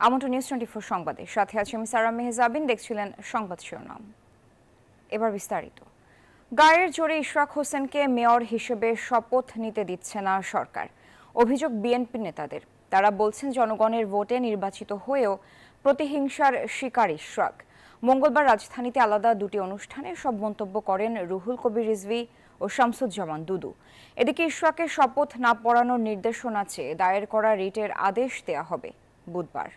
আমন্ত্রণ নিউজ 24 সংবাদে সাথে আছি আমি সারা মেহজাবিন। দেখছিলেন সংবাদ শিরোনাম, এবার বিস্তারিত। গায়ের জোরে ইশরাক হোসেনকে মেয়র হিসেবে শপথ নিতে দিচ্ছে না সরকার। অভিযোগ বিএনপি নেতাদের। তারা বলছেন জনগণের ভোটে নির্বাচিত হয়েও প্রতিহিংসার শিকার ইশরাক। মঙ্গলবার রাজধানীতে আলাদা দুটি অনুষ্ঠানে সব মন্তব্য করেন রুহুল কবির রিজভী ও শামসুজ্জামান দুদু। এদিকে ইশরাকের শপথ না পড়ানোর নির্দেশনা চেয়ে দায়ের করা রিটের আদেশ দেয়া হবে বুধবার।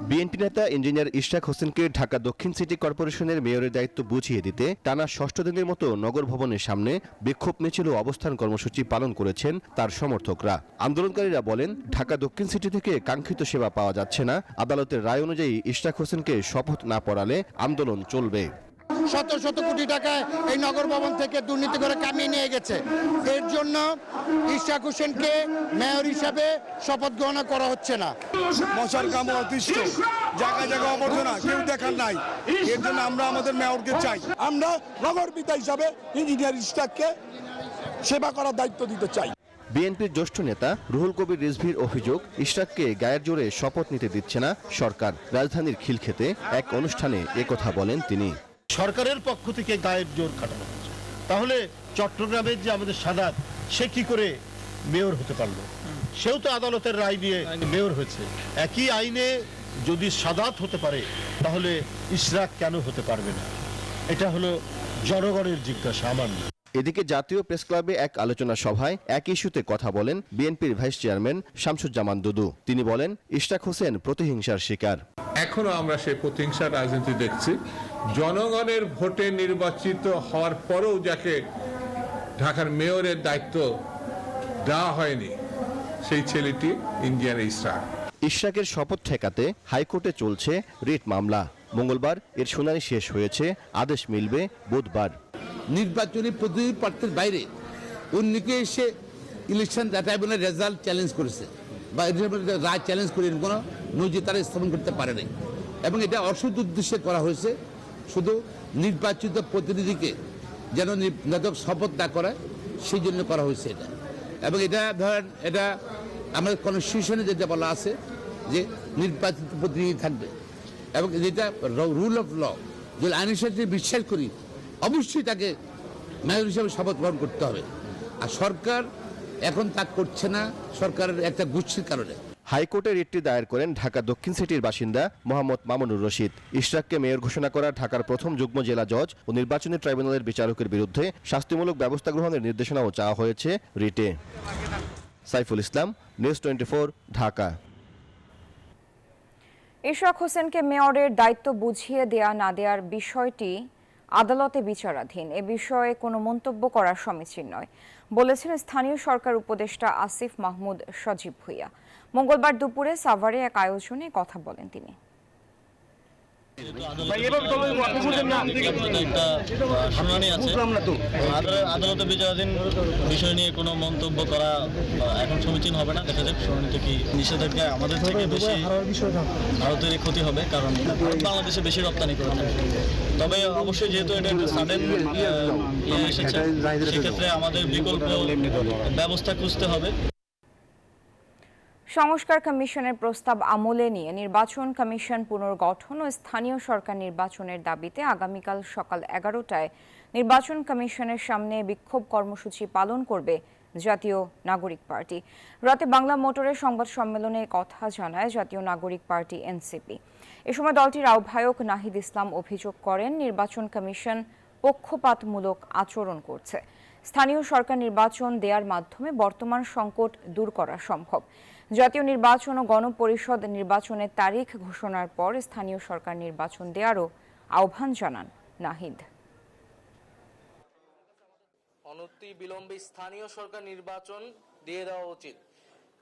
বিএনপি নেতা ইঞ্জিনিয়ার ইশরাক হোসেনকে ঢাকা দক্ষিণ সিটি কর্পোরেশনের মেয়রের দায়িত্ব বুঝিয়ে দিতে টানা ৬ষ্ঠ দিনের মতো নগর ভবনের সামনে বিক্ষোভ মিছিল ও অবস্থান কর্মসূচি পালন করেছেন তার সমর্থকরা। আন্দোলনকারীরা বলেন, ঢাকা দক্ষিণ সিটি থেকে কাঙ্ক্ষিত সেবা পাওয়া যাচ্ছে না। আদালতের রায় অনুযায়ী ইশরাক হোসেনকে শপথ না পড়ালে আন্দোলন চলবে। শত শত কোটি টাকা এই নগর ভবন থেকে দুর্নীতি করে কামিয়ে নিয়ে গেছে। এর জন্য ইশরাক হোসেনকে মেয়র হিসাবে শপথ গ্রহণ করা হচ্ছে না। মশার কামড় অতিষ্ঠ, জায়গা জায়গা আবর্জনা, কেউ দেখার নাই। এর জন্য আমরা আমাদের মেয়রকে চাই। আমরা নগর পিতা হিসাবে ইঞ্জিনিয়ার ইশরাককে সেবা করার দায়িত্ব দিতে চাই। বিএনপির জ্যেষ্ঠ নেতা রুহুল কবির রিজভীর অভিযোগ, ইশরাককে গায়ের জোরে শপথ নিতে দিচ্ছে না সরকার। রাজধানীর খিলক্ষেতে এক অনুষ্ঠানে একথা বলেন তিনি। সরকারের পক্ষ থেকে গায়ের জোর খাটানো হচ্ছে। তাহলে চট্টগ্রামের যে আমাদের সাদাত, সে কি করে মেয়র হতে পারলো? সেও তো আদালতের রায় দিয়ে মেয়র হয়েছে। একই আইনে যদি সাদাত হতে পারে, তাহলে ইশরাক কেন হতে পারবে না? এটা হলো জনগণের জিজ্ঞাসা, আমার না। এদিকে জাতীয় প্রেস ক্লাবে এক আলোচনা সভায় এক ইস্যুতে কথা বলেন বিএনপির ভাইস চেয়ারম্যান শামসুজ্জামান দুদু। তিনি বলেন, ইশরাক হোসেন প্রতিহিংসার শিকার। এখনো আমরা সেই প্রতিহিংসার রাজনীতি দেখছি। জনগণের ভোটে নির্বাচিত হওয়ার পরেও যাকে ঢাকার মেয়রের দায়িত্ব দেওয়া হয়নি, সেই ছেলেটি ইঞ্জিনিয়ার ইশরাক। ইশরাকের শপথ ঠেকাতে হাইকোর্টে চলছে রিট মামলা। মঙ্গলবার এর শুনানি শেষ হয়েছে, আদেশ মিলবে বুধবার। নির্বাচনী প্রতিনিধি প্রার্থীর বাইরে অন্যকে এসে ইলেকশন ট্রাইব্যুনালের রেজাল্ট চ্যালেঞ্জ করেছে বা রায় চ্যালেঞ্জ করে কোনো নজির তারা স্থাপন করতে পারে নাই। এবং এটা অসৎ উদ্দেশ্যে করা হয়েছে, শুধু নির্বাচিত প্রতিনিধিকে যেন নির্বাচক শপথ না করায় সেই জন্য করা হয়েছে এটা। এবং এটা ধরেন, এটা আমাদের কনস্টিটিউশনে যেটা বলা আছে যে নির্বাচিত প্রতিনিধি থাকবে, এবং যেটা রুল অফ ল, যদি আইনের সাথে বিশ্বাস করি অবশ্যই তাকে মেয়র হিসেবে শপথ গ্রহণ করতে হবে। আর সরকার এখন তা করছে না, সরকারের একটা গুচ্ছির কারণে। হাইকোর্টে রিটটি দায়ের করেন ঢাকা দক্ষিণ সিটির বাসিন্দা মোহাম্মদ মামুনুর রশিদ। ইশরাককে মেয়র ঘোষণা করা ঢাকার প্রথম যুগ্ম জেলা জজ ও নির্বাচনী ট্রাইব্যুনালের বিচারকের বিরুদ্ধে শাস্তিমূলক ব্যবস্থা গ্রহণের নির্দেশনাও চাওয়া হয়েছে রিটে। সাইফুল ইসলাম, নিউজ 24, ঢাকা। ইশরাক হোসেনকে মেয়রের দায়িত্ব বুঝিয়ে দেয়া না দেওয়ার বিষয়টি আদালতে বিচারাধীন। এ বিষয়ে কোনো মন্তব্য করা সমীচীন নয় বলেছেন স্থানীয় সরকার উপদেষ্টা আসিফ মাহমুদ সজীব ভুঁইয়া। মঙ্গলবার দুপুরে সাভারে এক আয়োজনে কথা বলেন তিনি। আদালতে বিচারাধীন বিষয় নিয়ে কোনো মন্তব্য করা এখন সমীচীন হবে না। দেখা যাক শুনানিতে কি নিষেধাজ্ঞা আমাদের থেকে বেশি ভারতেরই ক্ষতি হবে, কারণ বাংলাদেশে বেশি রপ্তানি করে থাকে। তবে অবশ্যই যেহেতু এটা একটা সাডেন এসেছে, সেক্ষেত্রে আমাদের বিকল্প ব্যবস্থা খুঁজতে হবে। সংস্কার কমিশনের প্রস্তাব আমলে নিয়ে নির্বাচন কমিশন পুনর্গঠন ও স্থানীয় সরকার নির্বাচনের দাবিতে আগামীকাল সকাল 11টায় নির্বাচন কমিশনের সামনে বিক্ষোভ কর্মসূচি পালন করবে জাতীয় নাগরিক পার্টি। রাতে বাংলা মোটরের সংবাদ সম্মেলনে কথা জানায় জাতীয় নাগরিক পার্টি এনসিপি। এ সময় দলটির আহ্বায়ক নাহিদ ইসলাম অভিযোগ করেন, নির্বাচন কমিশন পক্ষপাতমূলক আচরণ করছে। স্থানীয় সরকার নির্বাচন দেওয়ার মাধ্যমে বর্তমান সংকট দূর করা সম্ভব। জাতীয় নির্বাচন ও গণপরিষদ নির্বাচনের তারিখ ঘোষণার পর স্থানীয় সরকার নির্বাচন দেওয়ারও আহ্বান জানান নাহিদ। অনতি বিলম্বে স্থানীয় সরকার নির্বাচন দিয়ে দেওয়া উচিত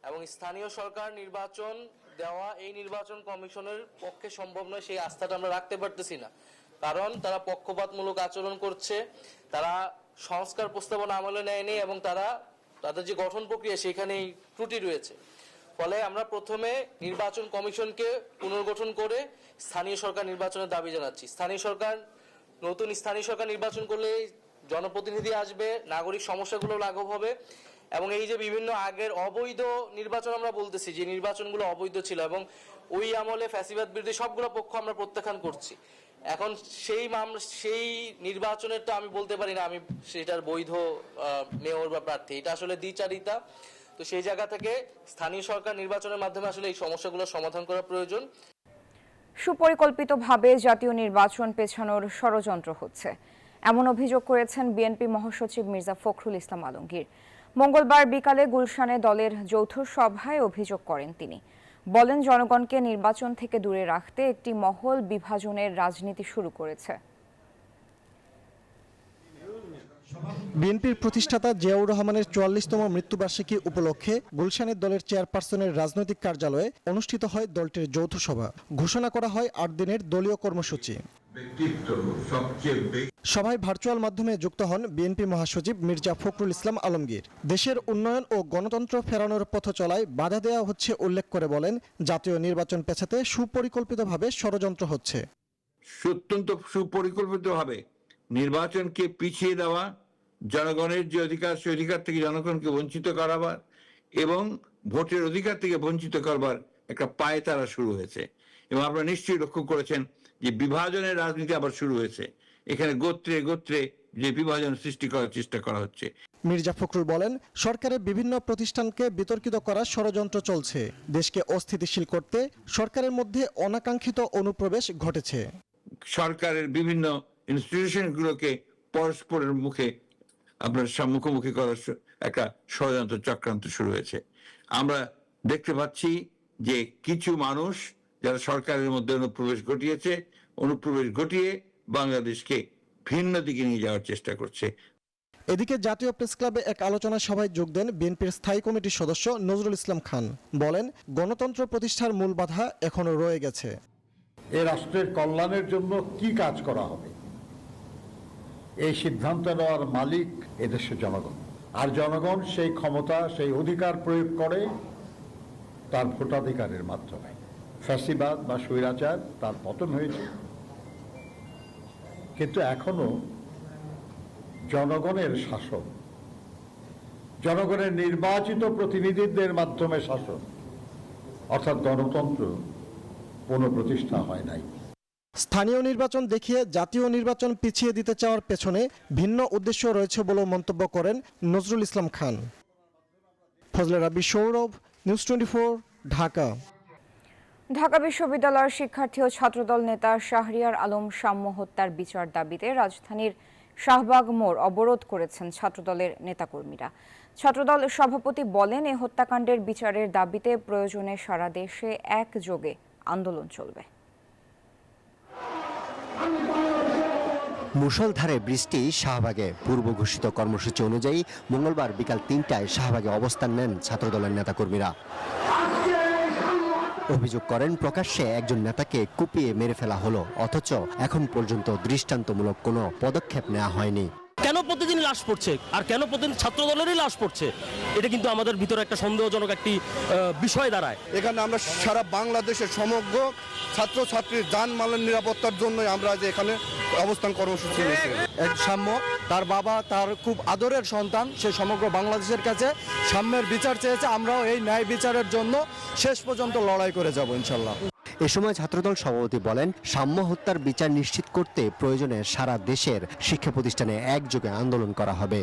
এবং স্থানীয় সরকার নির্বাচন দেওয়া এই নির্বাচন কমিশনের পক্ষে সম্ভব নয়। সেই আস্থাটা আমরা রাখতে পারতেছি না, কারণ তারা পক্ষপাতমূলক আচরণ করছে। তারা সংস্কার প্রস্তাবনা আমলে নেয়নি এবং তাদের যে গঠন প্রক্রিয়া সেখানেই ত্রুটি রয়েছে। ফলে আমরা প্রথমে নির্বাচন কমিশনকে পুনর্গঠন করে স্থানীয় সরকার নির্বাচনের দাবি জানাচ্ছি। নতুন স্থানীয় সরকার নির্বাচন করলে জনপ্রতিনিধি আসবে, নাগরিক সমস্যাগুলো লাঘব হবে এবং এই যে বিভিন্ন আগের অবৈধ নির্বাচন আমরা বলতেছি যে নির্বাচনগুলো অবৈধ ছিল এবং ওই আমলে ফ্যাসিবাদ বিরোধী সবগুলো পক্ষ আমরা প্রত্যাখ্যান করছি। এখন সেই নির্বাচনের তো আমি বলতে পারি না আমি সেটার বৈধ মেয়র বা প্রার্থী, এটা আসলে দ্বিচারিতা। তো সেই জায়গা থেকে স্থানীয় সরকার নির্বাচনের মাধ্যমে আসলে এই সমস্যাগুলো সমাধান করা প্রয়োজন। সুপরিকল্পিতভাবে জাতীয় নির্বাচন পেছানোর ষড়যন্ত্র হচ্ছে, এমন অভিযোগ করেছেন বিএনপি মহাসচিব মির্জা ফখরুল ইসলাম আলমগীর। মঙ্গলবার বিকালে গুলশানে দলের যৌথ সভায় অভিযোগ করেন তিনি। বলেন, জনগণকে নির্বাচন থেকে দূরে রাখতে একটি মহল বিভাজনের রাজনীতি শুরু করেছে। বিএনপির প্রতিষ্ঠাতা জিয়াউর রহমানের ৪৪তম মৃত্যুবার্ষিকী উপলক্ষে গুলশানের দলের চেয়ারপারসনের রাজনৈতিক কার্যালয়ে অনুষ্ঠিত হয় দলটির যৌথ সভা। ঘোষণা করা হয় ৮ দিনের দলীয় কর্মসূচি। সভায় ভার্চুয়াল মাধ্যমে যুক্ত হন বিএনপি মহাসচিব মির্জা ফখরুল ইসলাম আলমগীর। দেশের উন্নয়ন ও গণতন্ত্র ফেরানোর পথ চলায় বাধা দেওয়া হচ্ছে উল্লেখ করে বলেন, জাতীয় নির্বাচন পেছাতে সুপরিকল্পিতভাবে ষড়যন্ত্র হচ্ছে। অত্যন্ত সুপরিকল্পিতভাবে নির্বাচনকে পিছিয়ে দেওয়া, জনগণের যে অধিকার সেই অধিকার থেকে জনগণকে বঞ্চিত করাবার এবং ভোটের অধিকার থেকে বঞ্চিত করবার একটা পায়তারা শুরু হয়েছে। এবং আপনারা নিশ্চয়ই লক্ষ্য করেছেন যে বিভাজনের রাজনীতি আবার শুরু হয়েছে। এখানে গোত্রে গোত্রে যে বিভাজন সৃষ্টি করার চেষ্টা করা হচ্ছে। মির্জা ফখরুল বলেন, সরকারের বিভিন্ন প্রতিষ্ঠানকে বিতর্কিত করার ষড়যন্ত্র চলছে। দেশকে অস্থিতিশীল করতে সরকারের মধ্যে অনাকাঙ্ক্ষিত অনুপ্রবেশ ঘটেছে। সরকারের বিভিন্ন ইনস্টিটিউশনগুলোকে পরস্পরের মুখে আপনার মুখোমুখি করার একটা ষড়যন্ত্র চক্রান্ত শুরু হয়েছে। আমরা দেখতে পাচ্ছি যে কিছু মানুষ যারা সরকারের মধ্যে অনুপ্রবেশ ঘটিয়ে বাংলাদেশকে ভিন্ন দিকে নিয়ে যাওয়ার চেষ্টা করছে। এদিকে জাতীয় প্রেস ক্লাবে এক আলোচনা সভায় যোগ দেন বিএনপির স্থায়ী কমিটির সদস্য নজরুল ইসলাম খান। বলেন, গণতন্ত্র প্রতিষ্ঠার মূল বাধা এখনো রয়ে গেছে। এ রাষ্ট্রের কল্যাণের জন্য কি কাজ করা হবে এই সিদ্ধান্ত নেওয়ার মালিক এদেশের জনগণ। আর জনগণ সেই ক্ষমতা, সেই অধিকার প্রয়োগ করে তার ভোটাধিকারের মাধ্যমে। ফ্যাসিবাদ বা স্বৈরাচার তার পতন হয়েছে, কিন্তু এখনো জনগণের শাসন, জনগণের নির্বাচিত প্রতিনিধিদের মাধ্যমে শাসন অর্থাৎ গণতন্ত্র পুনঃপ্রতিষ্ঠা হয় নাই। স্থানীয় নির্বাচন দেখিয়ে জাতীয় নির্বাচন পিছিয়ে দিতে চাওয়ার পেছনে ভিন্ন উদ্দেশ্য রয়েছে বলেও মন্তব্য করেন নজরুল ইসলাম খান। ফজলে রাব্বি, সৌরভ, নিউজ 24, ঢাকা। ঢাকা বিশ্ববিদ্যালয়ের শিক্ষার্থী ও ছাত্রদল নেতা শাহরিয়ার আলম সাম্য হত্যার বিচার দাবিতে রাজধানীর শাহবাগ মোড় অবরোধ করেছেন ছাত্রদলের নেতাকর্মীরা। ছাত্রদল সভাপতি বলেন, এই হত্যাকাণ্ডের বিচারের দাবিতে প্রয়োজনে সারা দেশে একযোগে আন্দোলন চলবে। মুষলধারে বৃষ্টি শাহবাগে। পূর্ব ঘোষিত কর্মসূচি অনুযায়ী মঙ্গলবার বিকাল ৩টায় শাহবাগে অবস্থান নেন ছাত্রদলের নেতাকর্মীরা। অভিযোগ করেন, প্রকাশ্যে একজন নেতাকে কুপিয়ে মেরে ফেলা হলো, অথচ এখন পর্যন্ত দৃষ্টান্তমূলক কোনো পদক্ষেপ নেওয়া হয়নি। কেন প্রতিদিন লাশ পড়ছে আর কেন প্রতিদিন ছাত্র দলেরই লাশ পড়ছে, এটা কিন্তু আমাদের ভিতরে একটা সন্দেহজনক একটি বিষয় দাঁড়ায়। এখানে আমরা সারা বাংলাদেশের সমগ্র ছাত্রছাত্রীর জানমালের নিরাপত্তার জন্য আমরা যে এখানে অবস্থান কর্মসূচি নিয়েছি। এক সাম্য, তার বাবা তার খুব আদরের সন্তান, সে সমগ্র বাংলাদেশের কাছে সাম্যের বিচার চেয়েছে। আমরাও এই ন্যায় বিচারের জন্য শেষ পর্যন্ত লড়াই করে যাব ইনশাল্লাহ। এ সময় ছাত্রদল সভাপতি বলেন, সাম্য হত্যার বিচার নিশ্চিত করতে প্রয়োজনে সারা দেশের শিক্ষা প্রতিষ্ঠানে একযোগে আন্দোলন করা হবে।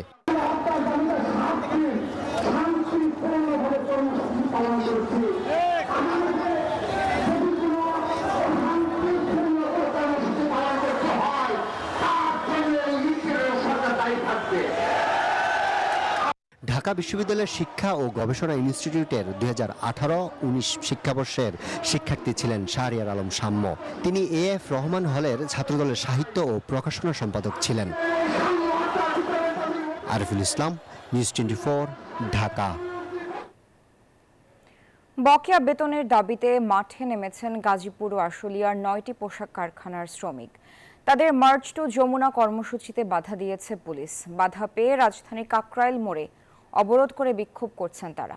ঢাকা বিশ্ববিদ্যালয়ের শিক্ষা ও গবেষণা ইনস্টিটিউটের 2018-19 শিক্ষাবর্ষের শিক্ষার্থী ছিলেন শাহরিয়ার আলম সাম্য। তিনি এএফ রহমান হলের ছাত্রদলের সাহিত্য ও প্রকাশনা সম্পাদক ছিলেন। আরিফুল ইসলাম, নিউজ 24, ঢাকা। বকেয়া বেতনের দাবিতে মাঠে নেমেছেন গাজীপুর ও আশুলিয়ার 9টি পোশাক কারখানার শ্রমিক। তাদের মার্চ টু যমুনা কর্মসূচিতে বাধা দিয়েছে পুলিশ। বাধা পেয়ে রাজধানীর কাকরাইল মোড়ে অবরোধ করে বিক্ষোভ করছেন তারা।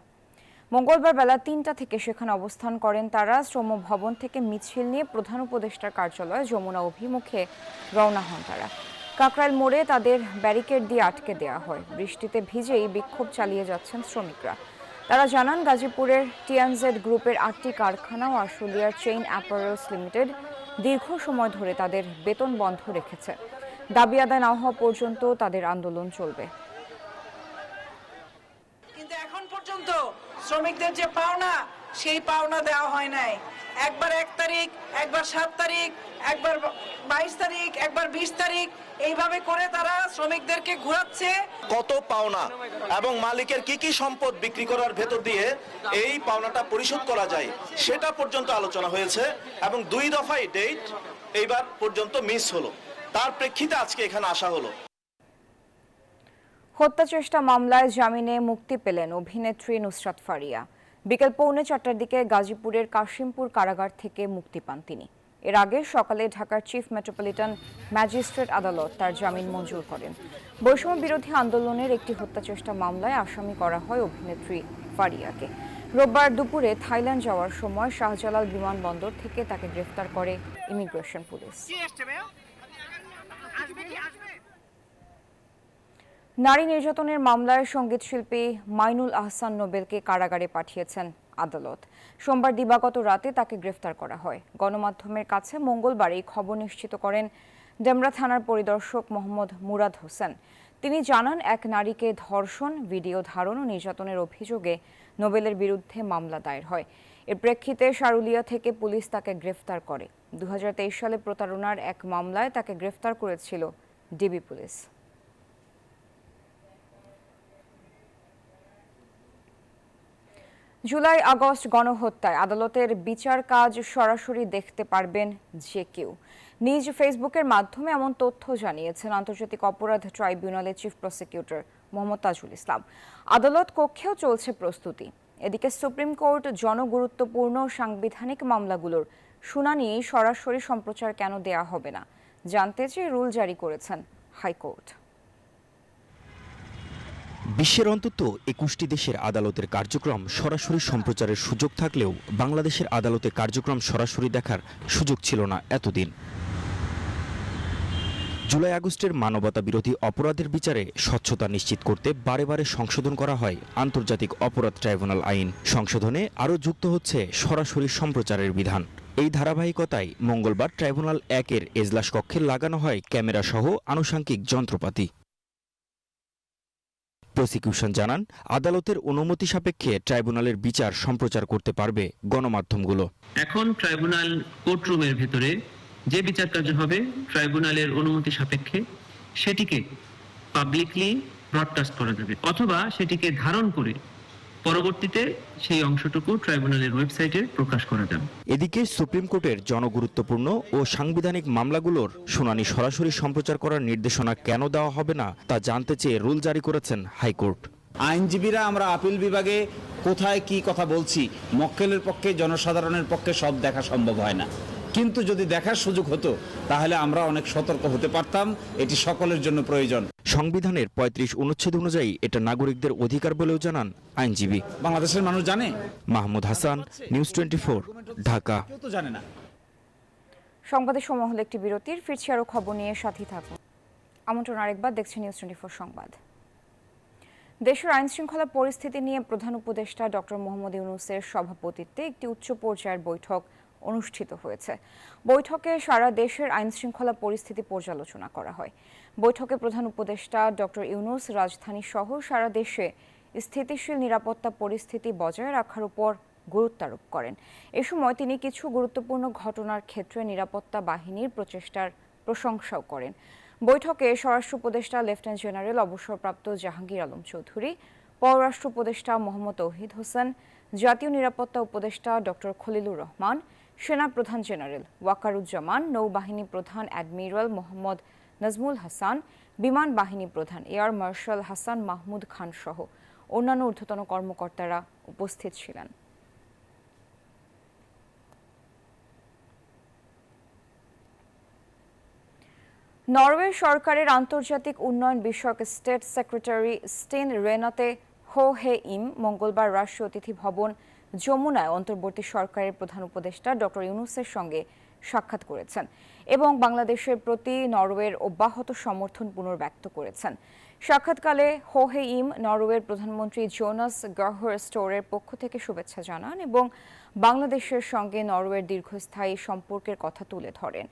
মঙ্গলবার বেলা 3টা থেকে সেখানে অবস্থান করেন তারা। শ্রম ভবন থেকে মিছিল নিয়ে প্রধান উপদেষ্টার কার্যালয়ে যমুনা অভিমুখে রওনা হন তারা। কাকরাইল মোড়ে তাদের ব্যারিকেড দিয়ে আটকে দেওয়া হয়। বৃষ্টিতে ভিজেই বিক্ষোভ চালিয়ে যাচ্ছেন শ্রমিকরা। তারা জানান, গাজীপুরের টিএনজেড গ্রুপের 8টি কারখানা ও আশুলিয়ার চেইন অ্যাপারেলস লিমিটেড দীর্ঘ সময় ধরে তাদের বেতন বন্ধ রেখেছে। দাবি আদায় না হওয়া পর্যন্ত তাদের আন্দোলন চলবে। কিন্তু এখন পর্যন্ত শ্রমিকদের যে পাওনা, সেই পাওনা দেওয়া হয় নাই। একবার 1 তারিখ, একবার 7 তারিখ, একবার 22 তারিখ, একবার 20 তারিখ, এইভাবে করে তারা শ্রমিকদেরকে ঘোরাচ্ছে। কত পাওনা এবং মালিকের কি কি সম্পদ বিক্রি করার ভেতর দিয়ে এই পাওনাটা পরিশোধ করা যায় সেটা পর্যন্ত আলোচনা হয়েছে এবং 2 দফায় ডেট এইবার পর্যন্ত মিস হলো। তার প্রেক্ষিতে আজকে এখানে আসা হলো। হত্যা চেষ্টা মামলায় জামিনে মুক্তি পেলেন অভিনেত্রী নুসরাত ফারিয়া। বিকেল 3:45টার দিকে গাজীপুরের কাশিমপুর কারাগার থেকে মুক্তি পান তিনি। এর আগে সকালে ঢাকার চিফ মেট্রোপলিটন ম্যাজিস্ট্রেট আদালত তার জামিন মঞ্জুর করেন। বৈষম্য বিরোধী আন্দোলনের একটি হত্যা চেষ্টা মামলায় আসামি করা হয় অভিনেত্রী ফারিয়াকে। রোববার দুপুরে থাইল্যান্ড যাওয়ার সময় শাহজালাল বিমানবন্দর থেকে তাকে গ্রেফতার করে ইমিগ্রেশন পুলিশ। নারী নির্যাতনের মামলায় সঙ্গীতশিল্পী মাইনুল আহসান নোবেলকে কারাগারে পাঠিয়েছেন আদালত। সোমবার দিবাগত রাতে তাকে গ্রেফতার করা হয়। গণমাধ্যমের কাছে মঙ্গলবার এই খবর নিশ্চিত করেন ডেমরা থানার পরিদর্শক মোহাম্মদ মুরাদ হোসেন। তিনি জানান, এক নারীকে ধর্ষণ, ভিডিও ধারণ ও নির্যাতনের অভিযোগে নোবেলের বিরুদ্ধে মামলা দায়ের হয়। এর প্রেক্ষিতে সারুলিয়া থেকে পুলিশ তাকে গ্রেফতার করে। 2023 সালে প্রতারণার এক মামলায় তাকে গ্রেফতার করেছিল ডিবি পুলিশ। জুলাই আগস্ট গণহত্যায় আদালতের বিচার কাজ সরাসরি দেখতে পারবেন যে কেউ। নিজ ফেসবুকের মাধ্যমে এমন তথ্য জানিয়েছেন আন্তর্জাতিক অপরাধ ট্রাইব্যুনালের চিফ প্রসিকিউটর মোহাম্মদ তাজুল ইসলাম। আদালত কক্ষেও চলছে প্রস্তুতি। এদিকে সুপ্রিম কোর্ট জনগুরুত্বপূর্ণ সাংবিধানিক মামলাগুলোর শুনানি সরাসরি সম্প্রচার কেন দেয়া হবে না জানতে চেয়ে রুল জারি করেছেন হাইকোর্ট। বিশ্বের অন্তত 21টি দেশের আদালতের কার্যক্রম সরাসরি সম্প্রচারের সুযোগ থাকলেও বাংলাদেশের আদালতে কার্যক্রম সরাসরি দেখার সুযোগ ছিল না এতদিন। জুলাই আগস্টের মানবতা বিরোধী অপরাধের বিচারে স্বচ্ছতা নিশ্চিত করতে বারে বারে সংশোধন করা হয় আন্তর্জাতিক অপরাধ ট্রাইব্যুনাল আইন। সংশোধনে আরও যুক্ত হচ্ছে সরাসরি সম্প্রচারের বিধান। এই ধারাবাহিকতায় মঙ্গলবার ট্রাইব্যুনাল 1-এর এজলাস কক্ষে লাগানো হয় ক্যামেরা সহ আনুষঙ্গিক যন্ত্রপাতি। প্রসিকিউশন জানান, আদালতের অনুমতি সাপেক্ষে ট্রাইব্যুনালের বিচার সম্প্রচার করতে পারবে গণমাধ্যমগুলো। এখন ট্রাইব্যুনাল কোর্টরুমের ভেতরে যে বিচার কার্য হবে ট্রাইব্যুনালের অনুমতি সাপেক্ষে সেটিকে পাবলিকলি ব্রডকাস্ট করা যাবে, অথবা সেটিকে ধারণ করে পরবর্তীতে সেই অংশটুকু ট্রাইব্যুনালের ওয়েবসাইটে প্রকাশ করা যাবে। এদিকে সুপ্রিম কোর্টের জনগুরুত্বপূর্ণ ও সাংবিধানিক মামলাগুলোর শুনানি সরাসরি সম্প্রচার করার নির্দেশনা কেন দেওয়া হবে না তা জানতে চেয়ে রুল জারি করেছেন হাইকোর্ট। আইনজীবীরা আমরা আপিল বিভাগে কোথায় কি কথা বলছি, মক্কেলের পক্ষে জনসাধারণের পক্ষে সব দেখা সম্ভব হয় না, কিন্তু যদি দেখার সুযোগ হতো তাহলে আমরা অনেক সতর্ক হতে পারতাম। এটি সকলের জন্য প্রয়োজন। সংবিধানের 35 অনুচ্ছেদ অনুযায়ী এটা নাগরিকদের অধিকার বলেও জানান আইনজীবী। বাংলাদেশের মানুষ জানে। মাহমুদ হাসান, নিউজ 24, ঢাকা। কেউ তো জানে না। সংবাদের সময় হলো একটি বিরতির। ফিরছি আরও খবর নিয়ে, সাথী থাকুন। আমন্ত্রণ আরেকবার, দেখছেন নিউজ 24 সংবাদ। দেশের আইন শৃঙ্খলা পরিস্থিতি নিয়ে প্রধান উপদেষ্টা ডক্টর মোহাম্মদ ইউনূসের সভাপতিত্বে একটি উচ্চ পর্যায়ের বৈঠক অনুষ্ঠিত হয়েছে। বৈঠকে সারা দেশের আইন শৃঙ্খলা পরিস্থিতি পর্যালোচনা করা হয়। বৈঠকে প্রধান উপদেষ্টা ডক্টর ইউনূস রাজধানী সহ সারা দেশে স্থিতিশীল নিরাপত্তা পরিস্থিতি বজায় রাখার উপর গুরুত্ব আরোপ করেন। এ সময় তিনি কিছু গুরুত্বপূর্ণ ঘটনার ক্ষেত্রে নিরাপত্তা বাহিনীর প্রচেষ্টার প্রশংসাও করেন। বৈঠকে স্বরাষ্ট্র উপদেষ্টা লেফটেন্যান্ট জেনারেল অবসরপ্রাপ্ত জাহাঙ্গীর আলম চৌধুরী, পররাষ্ট্র উপদেষ্টা মোহাম্মদ তৌহিদ হোসেন, জাতীয় নিরাপত্তা উপদেষ্টা ডক্টর খলিলুর রহমান, সেনা প্রধান জেনারেল ওয়াকারুজ্জামান, নৌবাহিনী প্রধান অ্যাডমিরাল মোহাম্মদ নাজমুল হাসান, বিমান বাহিনী প্রধান এয়ার মার্শাল হাসান মাহমুদ খান সহ অন্যান্য ঊর্ধ্বতন কর্মকর্তারা উপস্থিত ছিলেন। নরওয়ে সরকারের আন্তর্জাতিক উন্নয়ন বিষয়ক স্টেট সেক্রেটারি স্টেন রেনাতে হো হে ইম মঙ্গলবার রাষ্ট্রীয় অতিথি ভবন যমুনায় অন্তর্বর্তী সরকারের প্রধান উপদেষ্টা ডক্টর ইউনূসের সঙ্গে সাক্ষাৎ করেছেন এবং বাংলাদেশের প্রতি নরওয়ের অব্যাহত সমর্থন পুনর্ব্যক্ত করেছেন। সাক্ষাৎকালে হো হে ইম নরওয়ের প্রধানমন্ত্রী জোনাস গাহর স্টোরের পক্ষ থেকে শুভেচ্ছা জানান এবং বাংলাদেশের সঙ্গে নরওয়ের দীর্ঘস্থায়ী সম্পর্কের কথা তুলে ধরেন।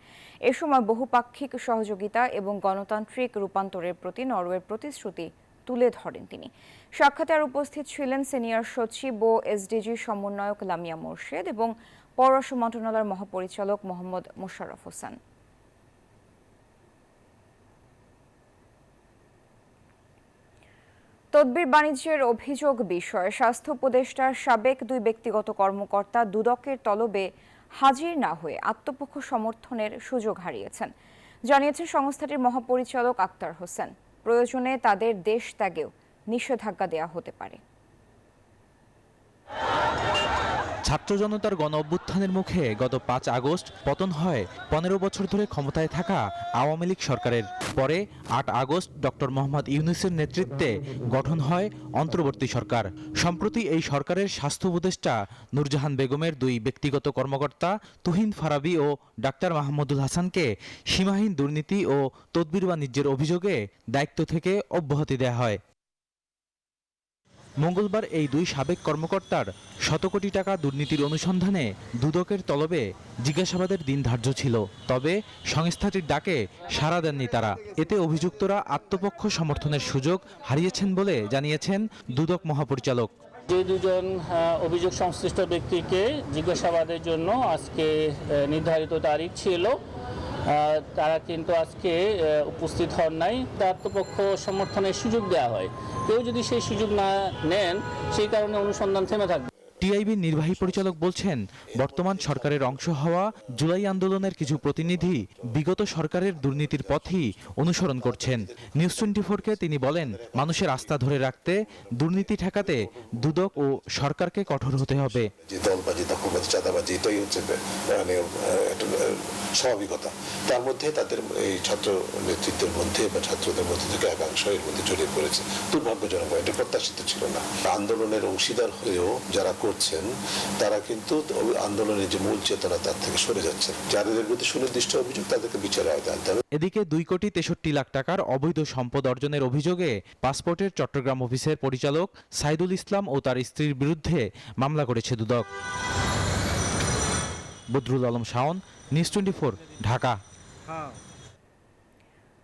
এ সময় বহুপাক্ষিক সহযোগিতা এবং গণতান্ত্রিক রূপান্তরের প্রতি নরওয়ের প্রতিশ্রুতি তুলে ধরেন তিনি। সাক্ষাতে আর উপস্থিত ছিলেন সিনিয়র সচিব ও এসডিজি সমন্বয়ক লামিয়া মোর্শেদ এবং পররাষ্ট্র মন্ত্রণালয়ের মহাপরিচালক মোহাম্মদ মোশাররফ হোসেন। তদবির বাণিজ্যের অভিযোগ বিষয়ে স্বাস্থ্য উপদেষ্টার সাবেক 2 ব্যক্তিগত কর্মকর্তা দুদকের তলবে হাজির না হয়ে আত্মপক্ষ সমর্থনের সুযোগ হারিয়েছেন, জানিয়েছেন সংস্থাটির মহাপরিচালক আক্তার হোসেন। প্রয়োজনে তাদের দেশ ত্যাগেও নিষেধাজ্ঞা দেওয়া হতে পারে। ছাত্র জনতার গণ অভ্যুত্থানের মুখে গত 5 আগস্ট পতন হয় 15 বছর ধরে ক্ষমতায় থাকা আওয়ামী লীগ সরকারের। পরে 8 আগস্ট ডক্টর মোহাম্মদ ইউনূসের নেতৃত্বে গঠন হয় অন্তর্বর্তী সরকার। সম্প্রতি এই সরকারের স্বাস্থ্য উপদেষ্টা নূরজাহান বেগমের 2 ব্যক্তিগত কর্মকর্তা তুহিন ফারাবি ও ডাক্তার মাহমুদুল হাসানকে সীমাহীন দুর্নীতি ও তদবির বাণিজ্যের অভিযোগে দায়িত্ব থেকে অব্যাহতি দেওয়া হয়। মঙ্গলবার এই 2 সাবেক কর্মকর্তার শত কোটি টাকা দুর্নীতির অনুসন্ধানে দুদকের তলবে জিজ্ঞাসাবাদের দিন ধার্য ছিল, তবে সংস্থাটির ডাকে সাড়া দেননি তারা। এতে অভিযুক্তরা আত্মপক্ষ সমর্থনের সুযোগ হারিয়েছেন বলে জানিয়েছেন দুদক মহাপরিচালক। যে 2জন অভিযোগ সংশ্লিষ্ট ব্যক্তিকে জিজ্ঞাসাবাদের জন্য আজকে নির্ধারিত তারিখ ছিল, তারা কিন্তু আজকে উপস্থিত হন নাই। আত্মপক্ষ সমর্থনের সুযোগ দেওয়া হয়, কেউ যদি সেই সুযোগ না নেন সেই কারণে অনুসন্ধান থেমে থাকবে। টিআইবির নির্বাহী পরিচালক বলছেন, বর্তমান সরকারের অংশ হওয়া জুলাই আন্দোলনের কিছু প্রতিনিধি বিগত সরকারের দুর্নীতির পথই অনুসরণ করছেন। নিউজ 24কে তিনি বলেন, মানুষের আস্থা ধরে রাখতে দুর্নীতি ঠেকাতে দুদক ও সরকারকে কঠোর হতে হবে। যে দলবাজি, দখলবাজি, চাঁদাবাজি এটাই হচ্ছে স্বাভাবিকতা। তার মধ্যে তাদের এই ছাত্র নেতৃত্বের মধ্যে বা ছাত্রদের মধ্যে থেকে একাংশ এর মধ্যে জড়িয়ে পড়েছে। দুর্ভাগ্যজনক, এটা প্রত্যাশিত ছিল না। আন্দোলনের অংশীদার হয়েও যারা করছেন তারা কিন্তু আন্দোলনের যে মূল চেতনা তার থেকে সরে যাচ্ছে। যাদের বিরুদ্ধে সুনির্দিষ্ট অভিযোগ তাদেরকে বিচারের আওতায় আনতে হবে। এদিকে 2 কোটি 63 লাখ টাকার অবৈধ সম্পদ অর্জনের অভিযোগে পাসপোর্টের চট্টগ্রাম অফিসের পরিচালক সাইদুল ইসলাম ও তার স্ত্রীর বিরুদ্ধে মামলা করেছে দুদক। বদরুল আলম শাওন, নিউজ 24, ঢাকা।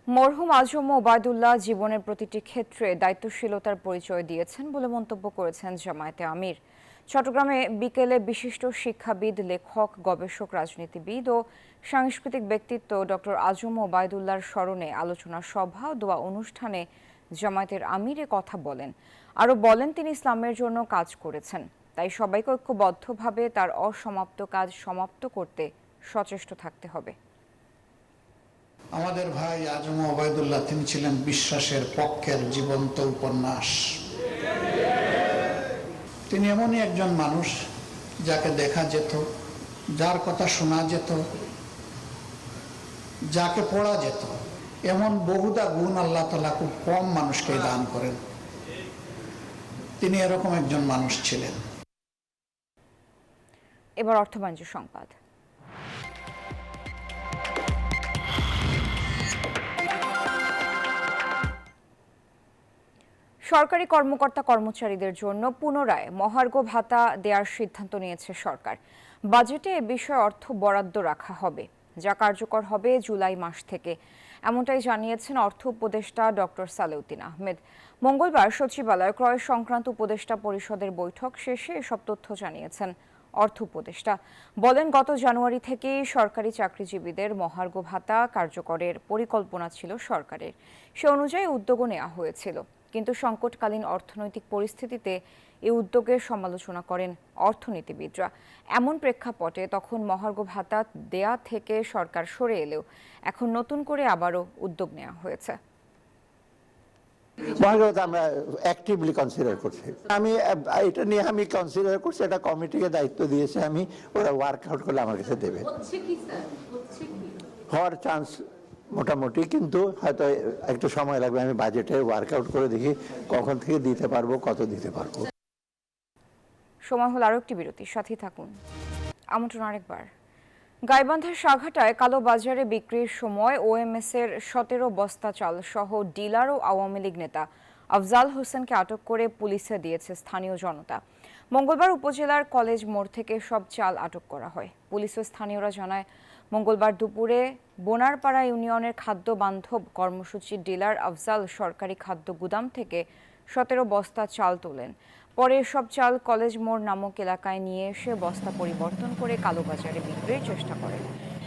মরহুম আজম ওবায়দুল্লাহ জীবনের প্রতিটি ক্ষেত্রে দায়িত্বশীলতার পরিচয় দিয়েছেন বলে মন্তব্য করেছেন জামায়াতে আমির। চট্টগ্রামে বিকেলে বিশিষ্ট শিক্ষাবিদ, লেখক, গবেষক, রাজনীতিবিদ ও সাংস্কৃতিক ব্যক্তিত্ব ডক্টর আজম ওবায়দুল্লাহর স্মরণে আলোচনা সভা ও দোয়া অনুষ্ঠানে জামায়াতের আমির এ কথা বলেন। আরও বলেন, তিনি ইসলামের জন্য কাজ করেছেন, তাই সবাইকে ঐক্যবদ্ধভাবে তার অসমাপ্ত কাজ সমাপ্ত করতে সচেষ্ট থাকতে হবে। আমাদের ভাই আজম ওবায়দুল্লাহ তিনি ছিলেন বিশ্বাসের পক্ষের জীবন্ত উপন্যাস। তিনি এমনই একজন মানুষ যাকে দেখা যেত, যার কথা শোনা যেত, যাকে পড়া যেত। এমন বহুদা গুণ আল্লাহ তাআলা খুব কম মানুষকে দান করেন। তিনি এরকম একজন মানুষ ছিলেন। এবার অর্থবাণিজ্য সংবাদ। সরকারি কর্মকর্তা কর্মচারীদের জন্য পুনরায় মহার্ঘ ভাতা দেওয়ার সিদ্ধান্ত নিয়েছে সরকার। বাজেটে এ বিষয়ে অর্থ বরাদ্দ রাখা হবে, যা কার্যকর হবে জুলাই মাস থেকে, এমনটাই জানিয়েছেন অর্থ উপদেষ্টা ডক্টর সালেউদ্দিন আহমেদ। মঙ্গলবার সচিবালয়ে ক্রয় সংক্রান্ত উপদেষ্টা পরিষদের বৈঠক শেষে এসব তথ্য জানিয়েছেন অর্থ উপদেষ্টা। বলেন, গত জানুয়ারি থেকেই সরকারি চাকরিজীবীদের মহার্ঘ ভাতা কার্যকরের পরিকল্পনা ছিল সরকারের। সে অনুযায়ী উদ্যোগও নেওয়া হয়েছিল, কিন্তু সংকটকালীন অর্থনৈতিক পরিস্থিতিতে এই উদ্যোগের সমালোচনা করেন অর্থনীতিবিদরা। এমন প্রেক্ষাপটে তখন মহার্ঘ ভাতা দেয়া থেকে সরকার সরে এলেও এখন নতুন করে আবারও উদ্যোগ নেওয়া হয়েছে। আমরা অ্যাক্টিভলি কনসিডার করছি। এটা নিয়ে আমি কনসিডার করছি, এটা কমিটিকে দায়িত্ব দিয়েছে আমি, ওরা ওয়ার্কআউট করলে আমার কাছে দেবে। হওয়ার চান্স মোটামুটি, কিন্তু হয়তো একটু সময় লাগবে। আমি বাজেটে ওয়ার্কআউট করে দেখি কখন থেকে দিতে পারবো, কত দিতে পারবো। সময় হলো আরো একটি বিরতির সাথে থাকুন। আমন্ত্রণ আরেকবার। গাইবান্ধার সাঘাটায় কালোবাজারে বিক্রির সময় ওএমএস এর 17 বস্তা চাল সহ ডিলার ও আওয়ামী লীগ নেতা আফজাল হোসেনকে আটক করে পুলিশে দিয়েছে স্থানীয় জনতা। মঙ্গলবার উপজেলার কলেজ মোড় থেকে সব চাল আটক করা হয়। পুলিশ ও স্থানীয়রা জানায়, মঙ্গলবার দুপুরে বোনারপাড়া ইউনিয়নের খাদ্য বান্ধব কর্মসূচির ডিলার আফজাল সরকারি খাদ্য গুদাম থেকে 17 বস্তা চাল তোলেন। পরে সব চাল কলেজ মোড় নামক এলাকায় নিয়ে এসে বস্তা পরিবর্তন করে কালোবাজারে বিক্রির চেষ্টা করেন।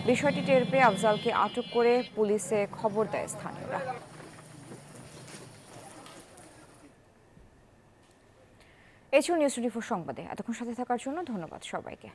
বিষয়টি টের পেয়ে আফজালকে আটক করে পুলিশে খবর দেয় স্থানীয়রা। এই ছিল নিউজ 24 সংবাদে এতক্ষণ সাথে থাকার জন্য ধন্যবাদ সবাইকে।